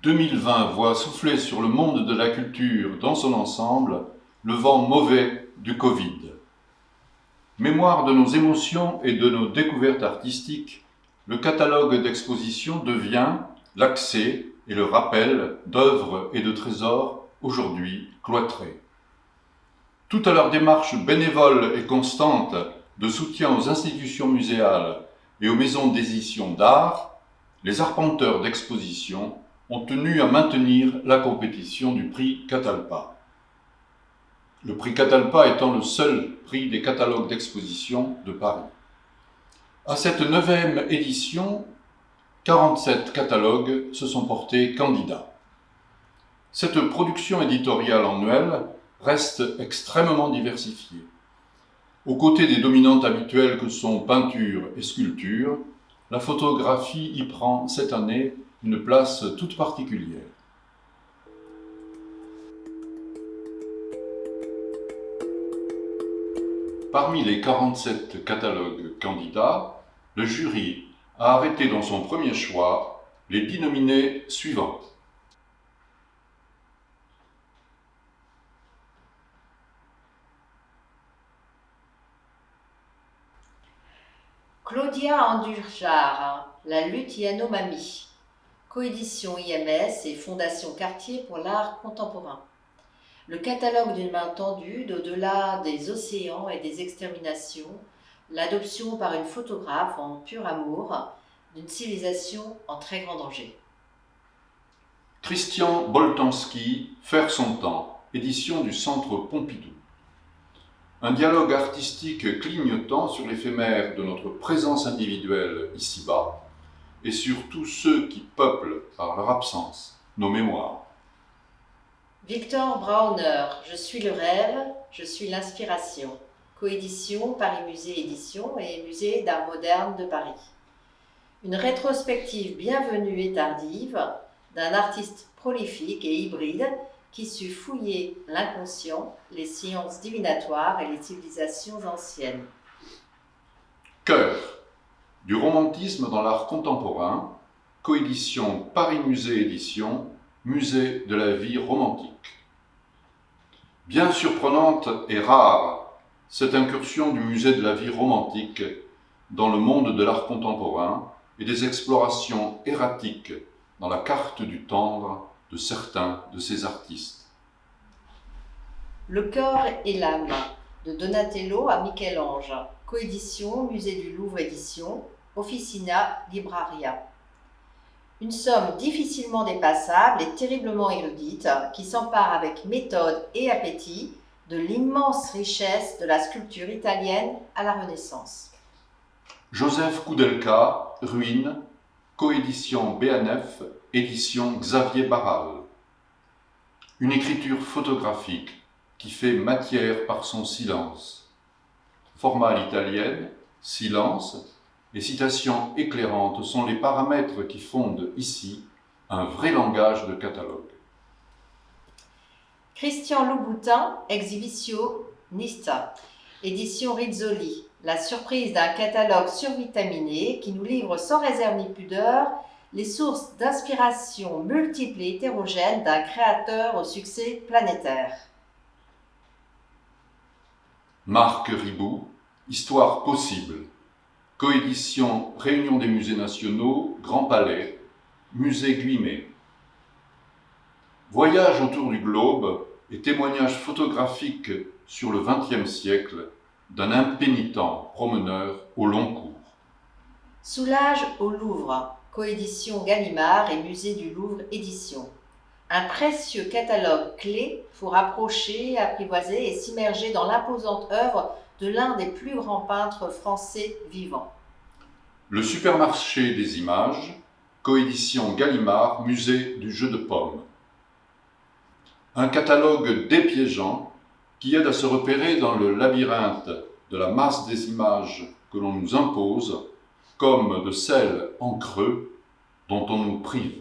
2020 voit souffler sur le monde de la culture dans son ensemble le vent mauvais du Covid. Mémoire de nos émotions et de nos découvertes artistiques, le catalogue d'exposition devient l'accès et le rappel d'œuvres et de trésors aujourd'hui cloîtrés. Tout à leur démarche bénévole et constante de soutien aux institutions muséales et aux maisons d'édition d'art, les arpenteurs d'exposition ont tenu à maintenir la compétition du prix Catalpa. Le prix Catalpa étant le seul prix des catalogues d'exposition de Paris. À cette 9e édition, 47 catalogues se sont portés candidats. Cette production éditoriale annuelle reste extrêmement diversifiée. Aux côtés des dominantes habituelles que sont peinture et sculpture, la photographie y prend cette année une place toute particulière. Parmi les 47 catalogues candidats, le jury a arrêté dans son premier choix les 10 nominés suivants. Claudia Andurjar, La lutte Yanomami, coédition IMS et Fondation Cartier pour l'art contemporain. Le catalogue d'une main tendue d'au-delà des océans et des exterminations, l'adoption par une photographe en pur amour d'une civilisation en très grand danger. Christian Boltanski, Faire son temps, édition du Centre Pompidou. Un dialogue artistique clignotant sur l'éphémère de notre présence individuelle ici-bas et sur tous ceux qui peuplent, par leur absence, nos mémoires. Victor Brauner, Je suis le rêve, je suis l'inspiration. Coédition Paris Musée Édition et Musée d'Art Moderne de Paris. Une rétrospective bienvenue et tardive d'un artiste prolifique et hybride qui sut fouiller l'inconscient, les sciences divinatoires et les civilisations anciennes. Cœur, du romantisme dans l'art contemporain, coédition Paris Musée Édition, Musée de la vie romantique. Bien surprenante et rare, cette incursion du Musée de la vie romantique dans le monde de l'art contemporain et des explorations erratiques dans la carte du tendre de certains de ces artistes. Le corps et l'âme, de Donatello à Michel-Ange, coédition Musée du Louvre Édition, Officina Libraria. Une somme difficilement dépassable et terriblement érudite qui s'empare avec méthode et appétit de l'immense richesse de la sculpture italienne à la Renaissance. Joseph Koudelka, Ruine, coédition BNF, édition Xavier Barral. Une écriture photographique qui fait matière par son silence. Format à l'italienne, silence et citations éclairantes sont les paramètres qui fondent ici un vrai langage de catalogue. Christian Louboutin, Exhibitionnista, édition Rizzoli, la surprise d'un catalogue survitaminé qui nous livre sans réserve ni pudeur les sources d'inspiration multiples et hétérogènes d'un créateur au succès planétaire. Marc Ribou, Histoire possible, coédition Réunion des musées nationaux, Grand Palais, Musée Guimet. Voyage autour du globe et témoignage photographique sur le XXe siècle d'un impénitent promeneur au long cours. Soulage au Louvre, coédition Gallimard et Musée du Louvre Édition. Un précieux catalogue clé pour approcher, apprivoiser et s'immerger dans l'imposante œuvre de l'un des plus grands peintres français vivants. Le supermarché des images, coédition Gallimard, Musée du jeu de paume. Un catalogue dépiégeant qui aide à se repérer dans le labyrinthe de la masse des images que l'on nous impose, comme de celles en creux dont on nous prive.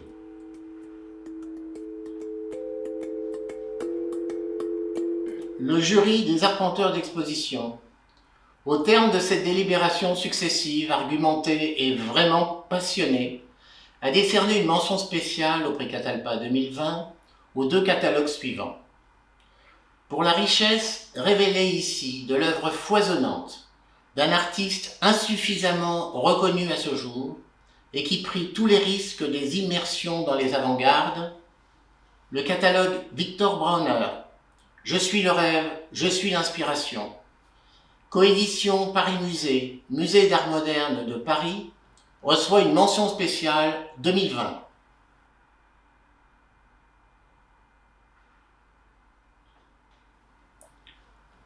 Le jury des arpenteurs d'exposition. Au terme de cette délibération successive, argumentée et vraiment passionnée, a décerné une mention spéciale au prix Catalpa 2020 aux 2 catalogues suivants. Pour la richesse révélée ici de l'œuvre foisonnante d'un artiste insuffisamment reconnu à ce jour et qui prit tous les risques des immersions dans les avant-gardes, le catalogue Victor Brauner, Je suis le rêve, je suis l'inspiration, coédition Paris Musée, Musée d'Art Moderne de Paris, reçoit une mention spéciale 2020.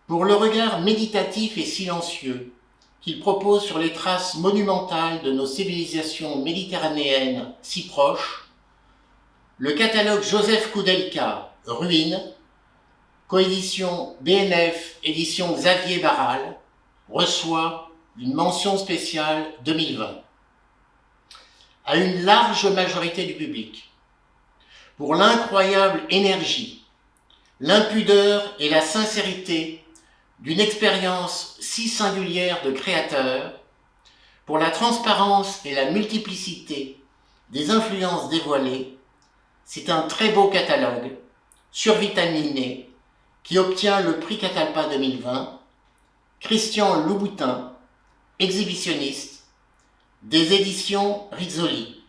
Pour le regard méditatif et silencieux qu'il propose sur les traces monumentales de nos civilisations méditerranéennes si proches, le catalogue Joseph Koudelka, Ruines, coédition BNF, édition Xavier Barral, reçoit une mention spéciale 2020. À une large majorité du public, pour l'incroyable énergie, l'impudeur et la sincérité d'une expérience si singulière de créateur, pour la transparence et la multiplicité des influences dévoilées, c'est un très beau catalogue, survitaminé, qui obtient le prix Catalpa 2020, Christian Louboutin, exhibitionniste, des éditions Rizzoli.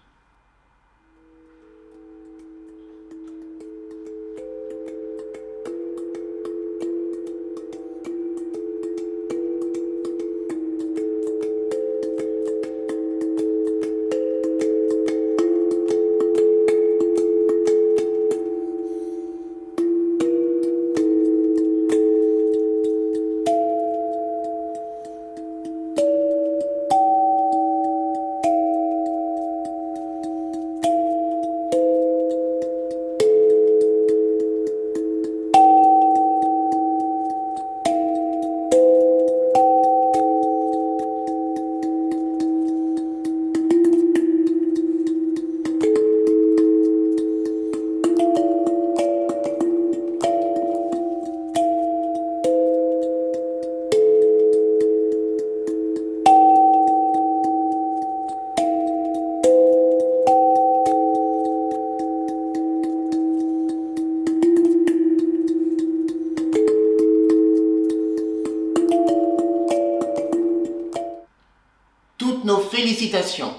Toutes nos félicitations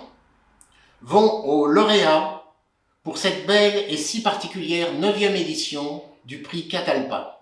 vont aux lauréats pour cette belle et si particulière 9e édition du prix Catalpa.